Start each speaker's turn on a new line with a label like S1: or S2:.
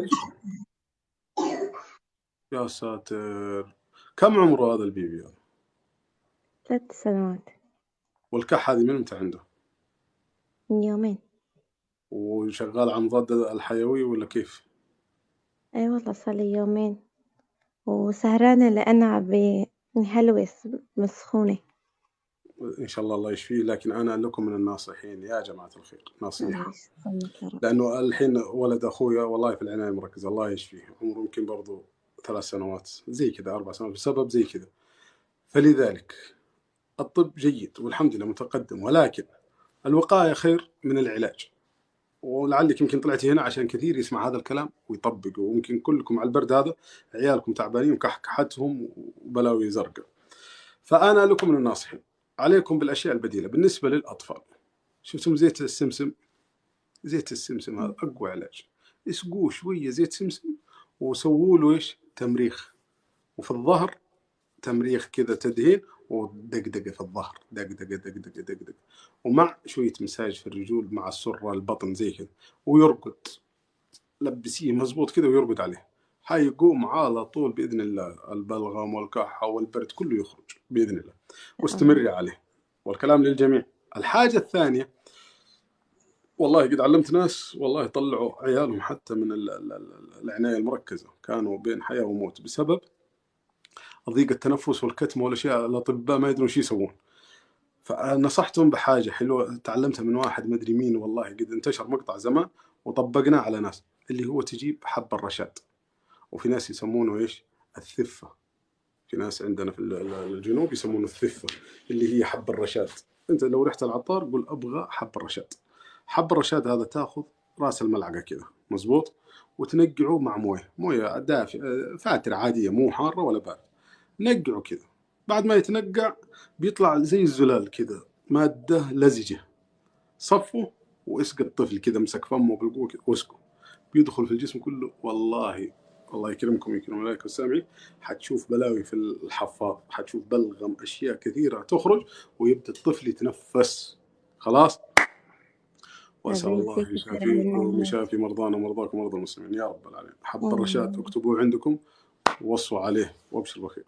S1: إيش؟ يا ساتر! كم عمره هذا البيبي هذا؟
S2: 3 سنوات.
S1: والكح هذه من متى عنده؟
S2: من يومين.
S1: وشغال على مضاد الحيوي ولا كيف؟
S2: أي والله صار لي يومين وسهرانة لأنها بنهلوس مسخونة.
S1: إن شاء الله الله يشفيه، لكن أنا لكم من الناصحين يا جماعة الخير
S2: الله
S1: نصيحة،
S2: يسلمك يا رب.
S1: لأنه الحين ولد أخويا والله في العناية المركزة الله يشفيه، عمره يمكن برضو 3 سنوات زي كذا 4 سنوات بسبب زي كذا. فلذلك الطب جيد والحمد لله متقدم، ولكن الوقاية خير من العلاج. ولعلك يمكن طلعتي هنا عشان كثير يسمع هذا الكلام ويطبق، ويمكن كلكم على البرد هذا عيالكم تعبانين وكحكحتهم وبلاوي زرقاء. فأنا لكم من الناصحين، عليكم بالأشياء البديلة بالنسبة للأطفال. شفتم زيت السمسم؟ زيت السمسم هذا أقوى علاج. اسقوه شوية زيت سمسم وسووا له إيش؟ تمريخ، وفي الظهر تمريخ كذا تدهين ودقدقة في الظهر، دقدقة دقدقة دقدقة، ومع شوية مساج في الرجول مع السرة البطن زي كذا، ويرقد. لبسيه مزبوط كذا ويرقد عليه، حيقوم على طول بإذن الله. البلغم والكحة والبرد كله يخرج بإذن الله، واستمري عليه. والكلام للجميع. الحاجة الثانية، والله قد علمت ناس والله طلعوا عيالهم حتى من العناية المركزة، كانوا بين حياة وموت بسبب ضيق التنفس والكتمة والأشياء. الأطباء ما يدرون شو يسوون. فنصحتهم بحاجة حلوة تعلمتها من واحد مدري مين، والله قد انتشر مقطع زمان وطبقناه على ناس، اللي هو تجيب حب الرشاد، وفي ناس يسمونه إيش؟ الثفة. في ناس عندنا في الجنوب يسمونه الثفة، اللي هي حب الرشاد. أنت لو رحت العطار قول أبغى حب الرشاد. حب الرشاد هذا تاخذ راس الملعقة كذا مزبوط، وتنقعه مع مويه دافئة فاترة عادية، مو حارة ولا باردة. نقعه كذا، بعد ما يتنقع بيطلع زي الزلال كذا، مادة لزجة. صفه واسقى الطفل كذا، مسك فمه بالقوة واسقه، بيدخل في الجسم كله. والله الله يكرمكم ويكرم الملائكة والسامعين، حتشوف بلاوي في الحفاض، حتشوف بلغم، أشياء كثيرة تخرج، ويبدأ الطفل يتنفس خلاص. وأسأل
S2: الله
S1: الله
S2: يجزيك خير من
S1: يشافيكم
S2: الناس.
S1: ويشافي مرضانا ومرضاكم ومرضى المسلمين يا رب العالمين. حب الرشاد
S2: آمين.
S1: اكتبوه عندكم ووصوا عليه، وابشر بخير.